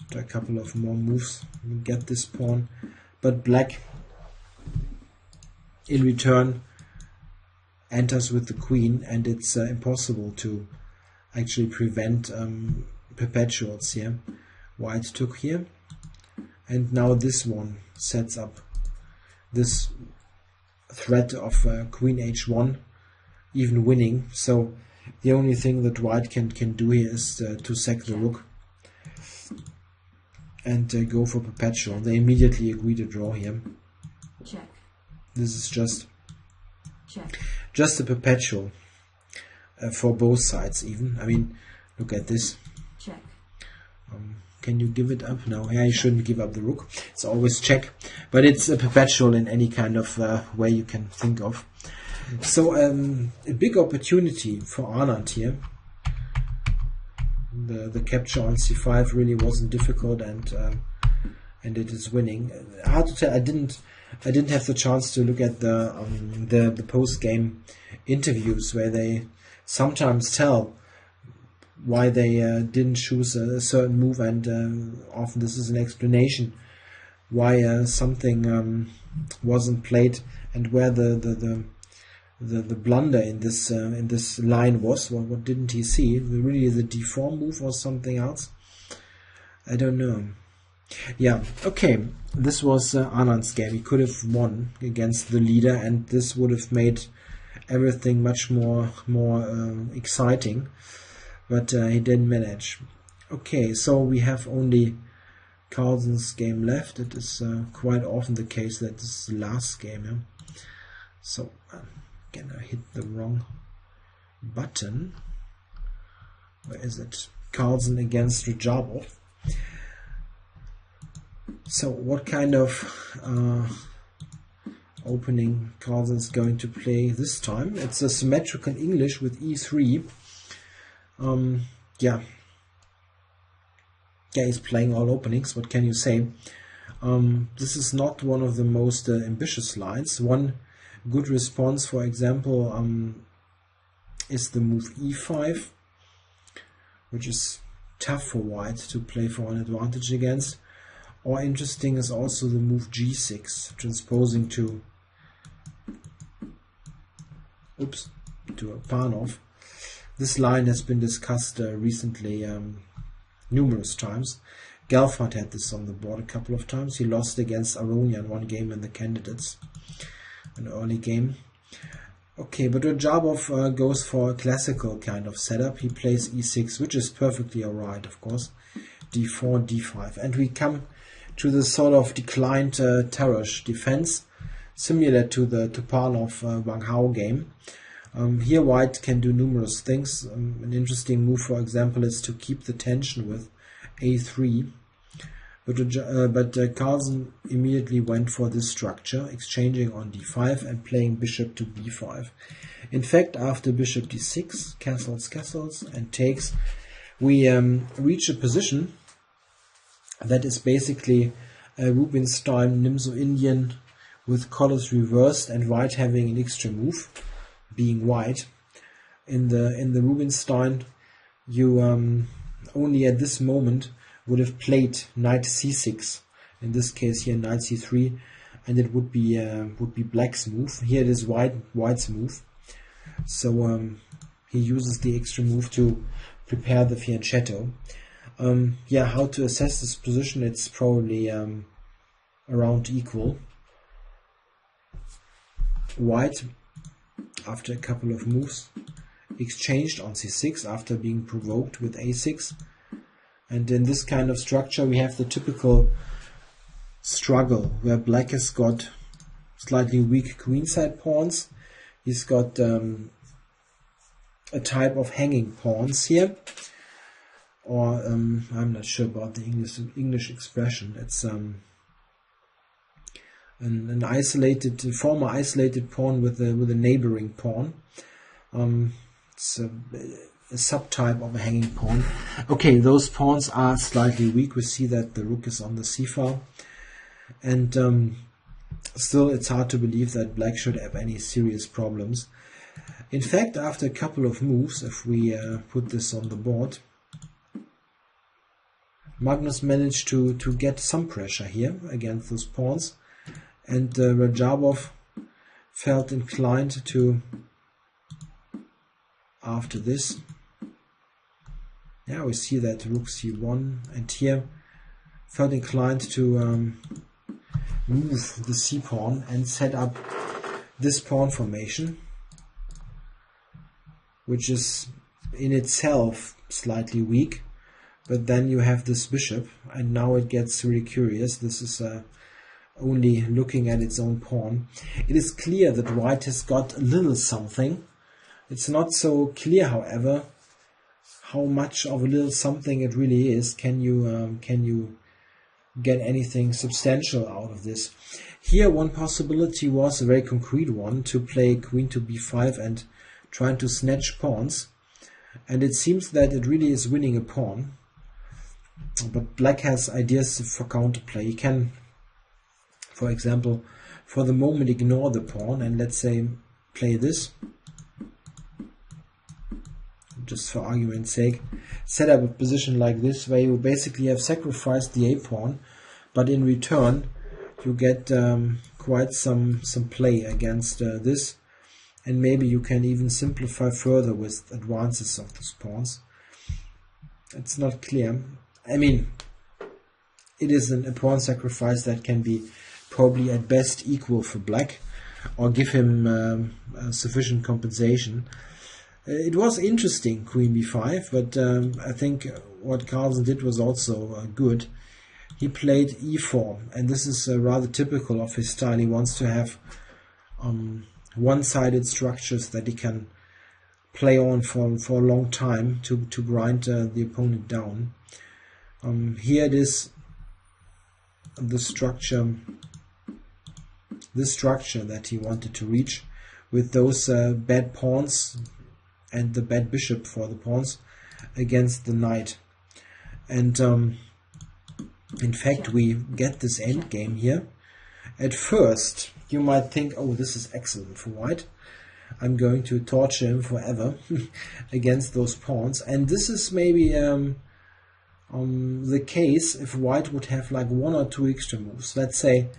After a couple of more moves, will get this pawn, but black in return enters with the queen, and it's impossible to actually prevent perpetuals here. White took here, and now this one sets up this threat of queen h1 even winning. So the only thing that white can do here is to sack the rook and go for perpetual. They immediately agree to draw here. Check. This is just Check. Just a perpetual for both sides even. I mean, look at this. Check. Can you give it up? No, yeah, you shouldn't give up the rook. It's always check, but it's a perpetual in any kind of way you can think of. So a big opportunity for Anand here. The capture on c5 really wasn't difficult, and it is winning. Hard to tell. I didn't have the chance to look at the post game interviews where they sometimes tell why they didn't choose a certain move, and often this is an explanation why something wasn't played and where the blunder in this line was. What didn't he see? Really, the d4 move or something else? I don't know. Yeah, okay. This was Anand's game. He could have won against the leader, and this would have made everything much more exciting. But he didn't manage. Okay, so we have only Carlsen's game left. It is quite often the case that this is the last game. Yeah? So again, I hit the wrong button. Where is it? Carlsen against Radjabov. So what kind of opening Carlsen is going to play this time? It's a symmetrical English with e3. Yeah, he's playing all openings. What can you say? This is not one of the most ambitious lines. One good response, for example, is the move e5, which is tough for white to play for an advantage against. Or interesting is also the move g6, transposing to Panov. This line has been discussed recently numerous times. Gelfand had this on the board a couple of times. He lost against Aronian one game in the candidates, an early game. Okay, but Radjabov goes for a classical kind of setup. He plays e6, which is perfectly alright, of course. d4, d5. And we come to the sort of declined Tarrasch defense, similar to the Topalov Wang Hao game. Here white can do numerous things. An interesting move, for example, is to keep the tension with a3. But Carlsen immediately went for this structure, exchanging on d5 and playing bishop to b5. In fact, after bishop d6, castles, and takes, we reach a position that is basically a Rubinstein Nimzo-Indian with colors reversed and white having an extra move, being white. In the Rubinstein, you only at this moment would have played knight c6. In this case here, knight c3, and it would be black's move. Here it is white's move. So he uses the extra move to prepare the fianchetto. Yeah, how to assess this position? It's probably around equal. White, after a couple of moves, exchanged on c6 after being provoked with a6. And in this kind of structure we have the typical struggle where black has got slightly weak queenside pawns. He's got a type of hanging pawns here. Or I'm not sure about the English expression. It's an former isolated pawn with a neighboring pawn. It's a subtype of a hanging pawn. Okay, those pawns are slightly weak. We see that the rook is on the c-file, and still it's hard to believe that black should have any serious problems. In fact, after a couple of moves, if we put this on the board, Magnus managed to get some pressure here against those pawns, and Radjabov felt inclined to, after this, yeah, we see that rook c1, and here felt inclined to move the c-pawn and set up this pawn formation, which is in itself slightly weak. But then you have this bishop, and now it gets really curious. This is only looking at its own pawn. It is clear that white has got a little something. It's not so clear, however, how much of a little something it really is. Can you get anything substantial out of this? Here one possibility was a very concrete one, to play queen to b5 and trying to snatch pawns. And it seems that it really is winning a pawn. But black has ideas for counterplay. He can, for example, for the moment ignore the pawn and let's say play this. Just for argument's sake, set up a position like this where you basically have sacrificed the a-pawn, but in return you get quite some play against this, and maybe you can even simplify further with advances of these pawns. It's not clear. I mean, it is a pawn sacrifice that can be probably at best equal for black, or give him sufficient compensation. It was interesting, queen b5, but I think what Carlsen did was also good. He played e4, and this is rather typical of his style. He wants to have one-sided structures that he can play on for a long time to grind the opponent down. Here it is the structure, this structure that he wanted to reach with those bad pawns and the bad bishop for the pawns against the knight. And in fact we get this endgame here. At first you might think, oh, this is excellent for white. I'm going to torture him forever against those pawns. And this is maybe the case if white would have like one or two extra moves. Let's say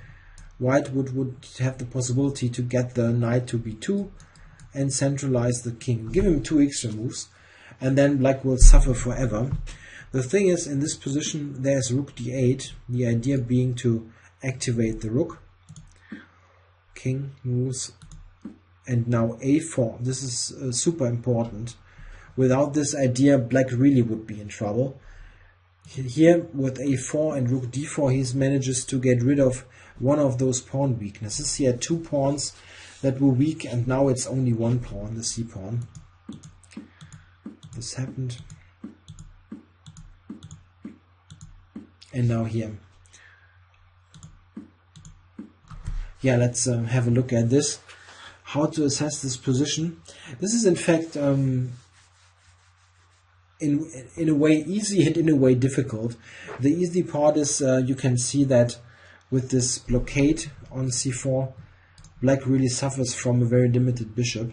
white would have the possibility to get the knight to b2 and centralize the king. Give him two extra moves and then black will suffer forever. The thing is, in this position there's rook d8, the idea being to activate the rook. King moves, and now a4. This is super important. Without this idea black really would be in trouble. Here with a4 and rook d4 he manages to get rid of one of those pawn weaknesses. He had two pawns that were weak and now it's only one pawn, the c pawn. This happened. And now here. Yeah, let's have a look at this. How to assess this position. This is in fact in a way easy and in a way difficult. The easy part is you can see that with this blockade on c4 black really suffers from a very limited bishop,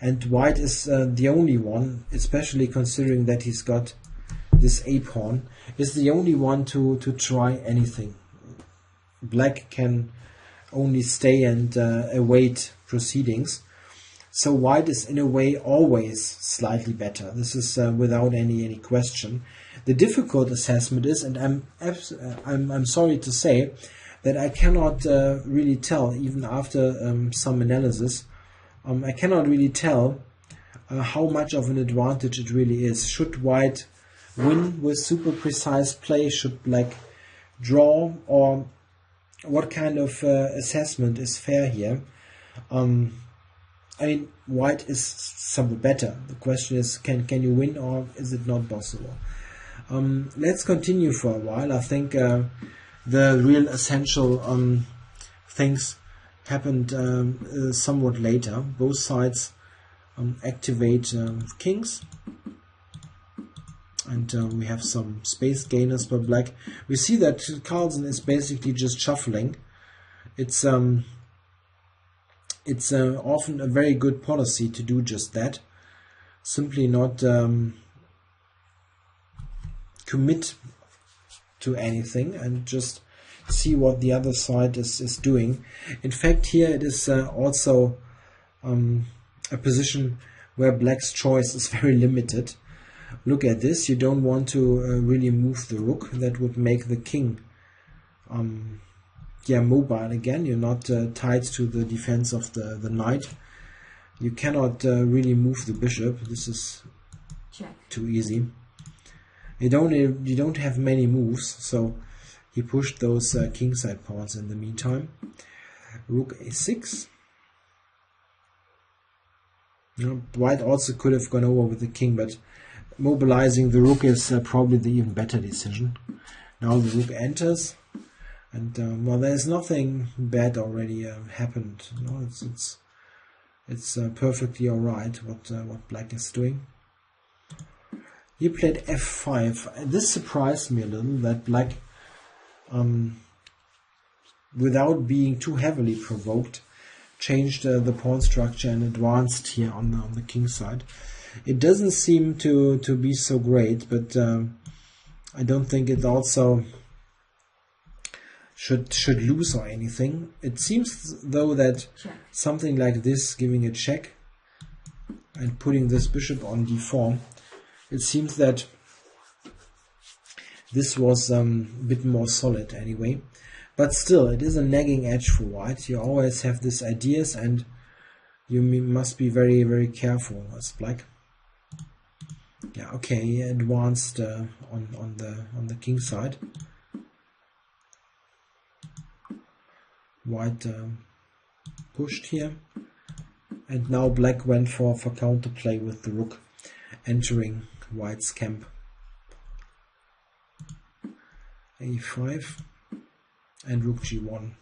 and white is the only one, especially considering that he's got this a-pawn, is the only one to try anything. Black can only stay and await proceedings. So white is in a way always slightly better. This is without any question. The difficult assessment is, and I'm sorry to say that I cannot really tell, even after some analysis, I cannot really tell how much of an advantage it really is. Should white win with super precise play? Should black draw? Or what kind of assessment is fair here? I mean, white is somewhat better. The question is, can you win, or is it not possible? Let's continue for a while. I think the real essential things happened somewhat later. Both sides activate kings, and we have some space gainers by black. We see that Carlsen is basically just shuffling. It's often a very good policy to do just that. Simply not commit to anything and just see what the other side is doing. In fact, here it is also a position where black's choice is very limited. Look at this. You don't want to really move the rook. That would make the king mobile again. You're not tied to the defense of the knight. You cannot really move the bishop. This is too easy. You don't have many moves, so he pushed those kingside pawns in the meantime. Rook a6. White also could have gone over with the king, but mobilizing the rook is probably the even better decision. Now the rook enters, And well, there's nothing bad already happened. No, it's perfectly all right what black is doing. He played f5. This surprised me a little, that black, without being too heavily provoked, changed the pawn structure and advanced here on the king side. It doesn't seem to be so great, but I don't think it also should lose or anything. It seems though that Check. something like this, giving a check and putting this bishop on d4, it seems that this was a bit more solid anyway. But still, it is a nagging edge for white. You always have these ideas, and you must be very, very careful as black. Yeah, okay, he advanced on the king side. White pushed here, and now black went for counterplay with the rook entering white's camp. a5 and rook g1.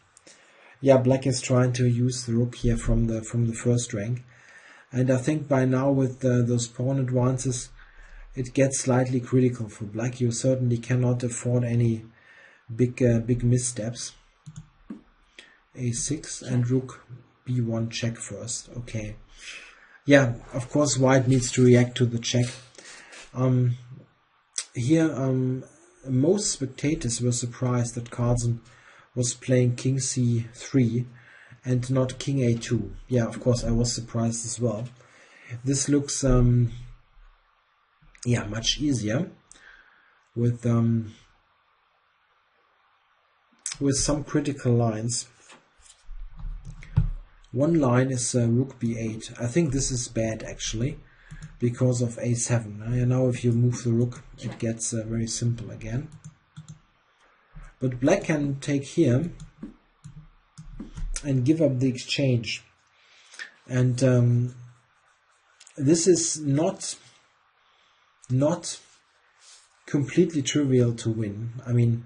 Yeah, black is trying to use the rook here from the first rank, and I think by now with those pawn advances, it gets slightly critical for black. You certainly cannot afford any big missteps. a6 and rook b1 check first. Okay. Yeah, of course white needs to react to the check. Here most spectators were surprised that Carlsen was playing king c3 and not king a2. Yeah, of course I was surprised as well. This looks yeah, much easier with some critical lines. One line is rook b8. I think this is bad actually, because of a7. Now if you move the rook, it gets very simple again. But black can take here and give up the exchange. And this is not completely trivial to win. I mean,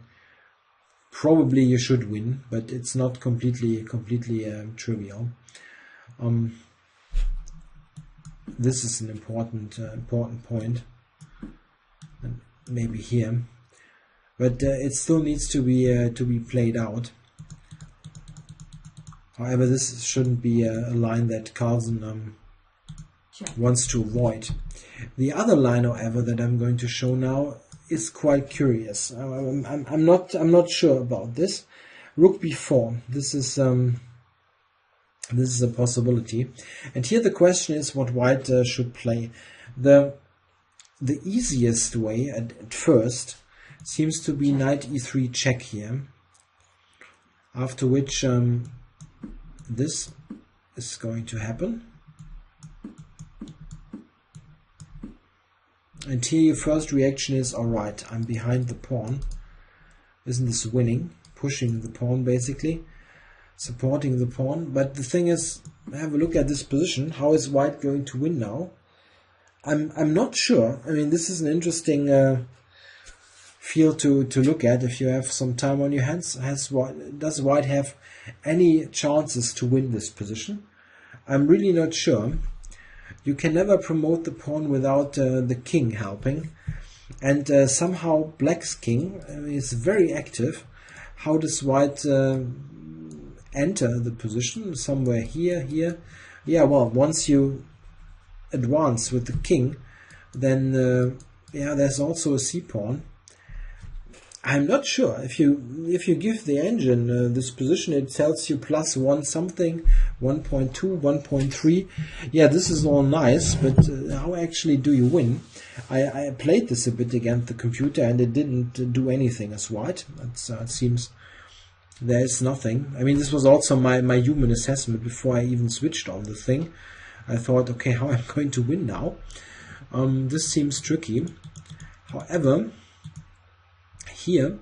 probably you should win, but it's not completely trivial. This is an important point, and maybe here, but it still needs to be played out. However, this shouldn't be a line that Carlsen wants to avoid. The other line, however, that I'm going to show now is quite curious. I'm not sure about this. Rook b4. This is a possibility, and here the question is what white should play. The easiest way at first seems to be knight e3 check here, after which this is going to happen. And here your first reaction is, alright, I'm behind the pawn. Isn't this winning? Pushing the pawn basically, supporting the pawn. But the thing is, have a look at this position. How is white going to win now? I'm not sure. I mean, this is an interesting field to look at if you have some time on your hands. Does white have any chances to win this position? I'm really not sure. You can never promote the pawn without the king helping, and somehow black's king is very active. How does white enter the position? Somewhere here. Yeah, well, once you advance with the king, then yeah, there's also a c-pawn. I'm not sure. If you give the engine this position, it tells you +1 something, 1.2, 1.3. Yeah, this is all nice, but how actually do you win? I played this a bit against the computer, and it didn't do anything as white. It seems there's nothing. I mean, this was also my human assessment before I even switched on the thing. I thought, okay, how am I going to win now? This seems tricky. However, here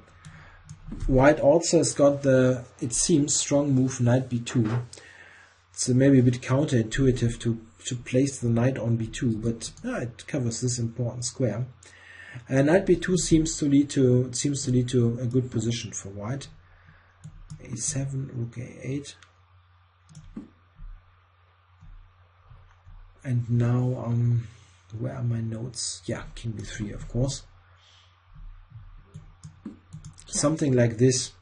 white also has got the, it seems, strong move knight b2. It's maybe a bit counterintuitive to place the knight on b2, but it covers this important square. And knight b2 seems to lead to a good position for white. a7, rook a8. And now, where are my notes? Yeah, king b3, of course. Something like this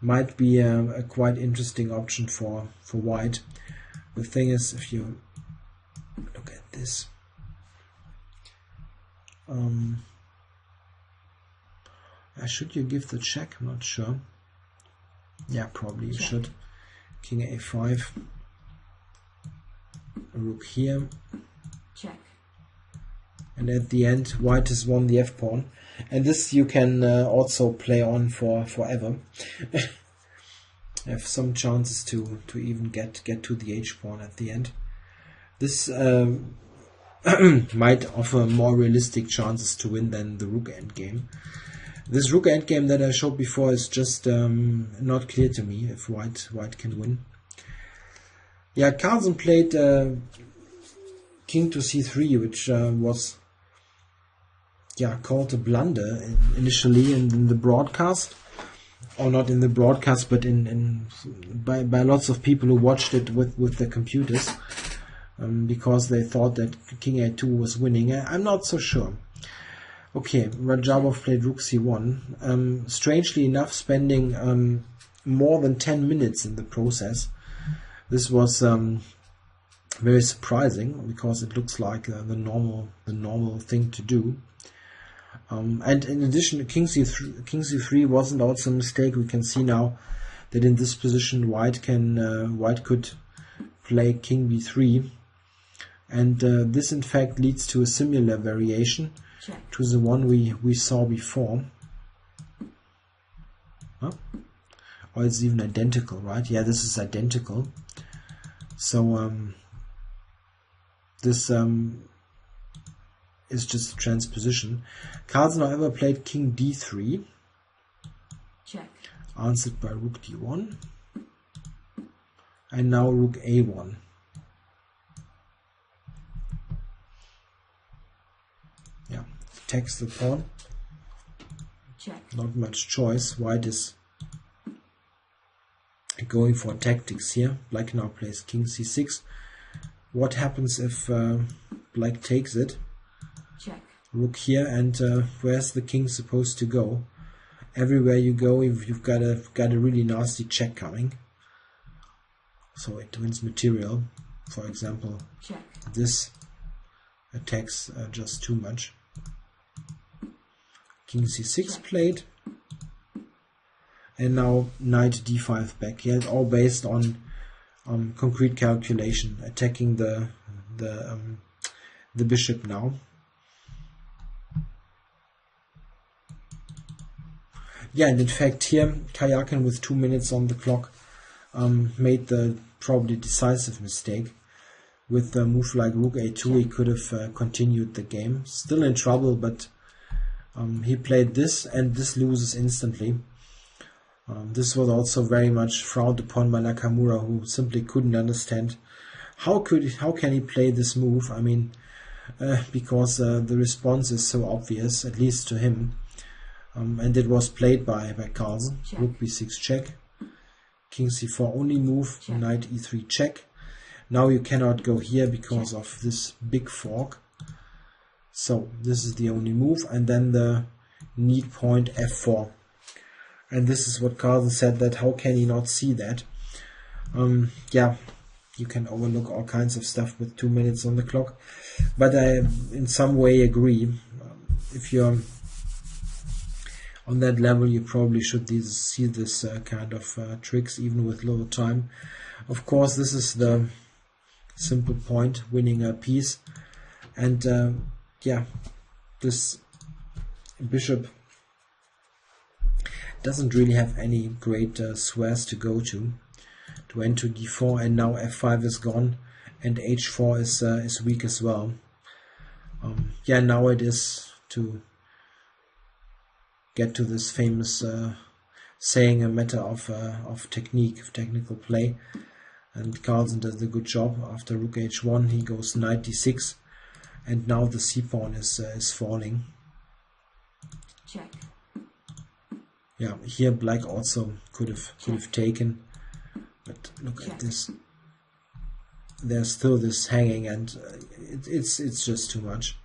might be a quite interesting option for white. The thing is, if you look at this, should you give the check? I'm not sure. Yeah, probably you should. King a5, rook here. Check. And at the end, white has won the f-pawn. And this you can also play on forever. Have some chances to even get to the h-pawn at the end. This might offer more realistic chances to win than the rook endgame. This rook endgame that I showed before is just not clear to me if white can win. Yeah, Carlsen played king to c3, which was called a blunder initially in the broadcast, or not in the broadcast, but by lots of people who watched it with their computers, because they thought that king a2 was winning. I'm not so sure. Okay, Radjabov played rook c1. Strangely enough, spending more than 10 minutes in the process. This was very surprising because it looks like the normal thing to do. And in addition, king c3 wasn't also a mistake. We can see now that in this position white could play king b3, and this in fact leads to a similar variation to the one we saw before. Huh? Or it's even identical, right? Yeah, this is identical. So this is just a transposition. Carlsen, however, played king d3. Check. Answered by rook d1. And now rook a1. Yeah, attacks the pawn. Check. Not much choice. White is going for tactics here. Black now plays king c6. What happens if black takes it? Check. Rook here, and where's the king supposed to go? Everywhere you go, you've got a really nasty check coming. So it wins material. For example, check. This attacks just too much. King c6 check. Played. And now knight d5 back. Yeah, it's all based on concrete calculation, attacking the bishop now. Yeah, and in fact here Karjakin with 2 minutes on the clock made the probably decisive mistake. With a move like rook a2 he could have continued the game. Still in trouble, but he played this, and this loses instantly. This was also very much frowned upon by Nakamura, who simply couldn't understand how can he play this move. I mean, because the response is so obvious, at least to him. And it was played by Carlsen. Check. Rook b6 check, king c4 only move, check. Knight e3 check. Now you cannot go here because check. Of this big fork. So this is the only move, and then the need point f4. And this is what Carlsen said, that how can he not see that? Yeah, you can overlook all kinds of stuff with 2 minutes on the clock, but I in some way agree. If you're on that level, you probably should see this kind of tricks, even with little time. Of course, this is the simple point, winning a piece. And yeah, this bishop doesn't really have any great squares to go to enter d4, and now f5 is gone, and h4 is weak as well. Yeah, now it is to get to this famous saying, a matter of technique, of technical play, and Carlsen does a good job. After rook h1 he goes knight d6, and now the c pawn is falling. Check. Yeah, here black also could have taken, but look at this. There's still this hanging, and it's just too much.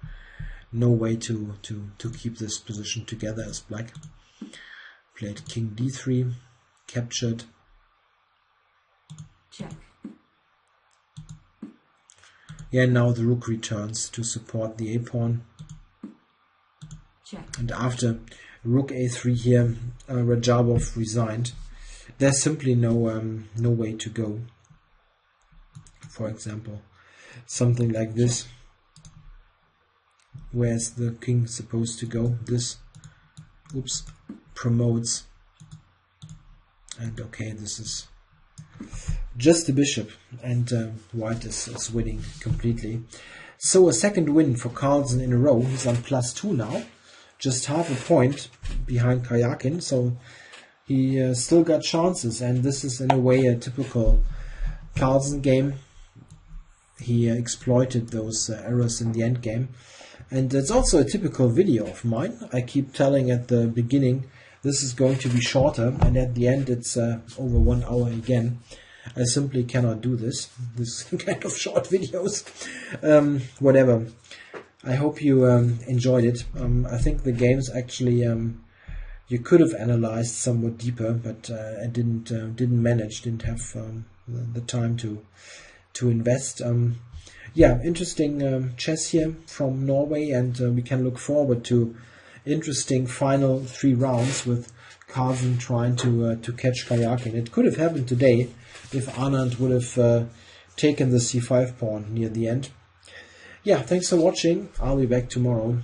No way to keep this position together as black. Played king d3, captured. Check. Yeah, now the rook returns to support the a-pawn. Check. And after rook a3 here, Radjabov resigned. There's simply no way to go. For example, something like this. Where's the king supposed to go? This, oops, promotes. And okay, this is just the bishop, and white is winning completely. So a second win for Carlsen in a row. He's on +2 now, just half a point behind Karjakin, so he still got chances, and this is in a way a typical Carlsen game. He exploited those errors in the endgame, and it's also a typical video of mine. I keep telling at the beginning this is going to be shorter, and at the end it's over 1 hour again. I simply cannot do this kind of short videos. Whatever. I hope you enjoyed it. I think the games actually you could have analyzed somewhat deeper, but I didn't manage. Didn't have the time to invest. Yeah, interesting chess here from Norway, and we can look forward to interesting final 3 rounds with Carlsen trying to catch Karjakin. It could have happened today if Anand would have taken the c5 pawn near the end. Yeah, thanks for watching. I'll be back tomorrow.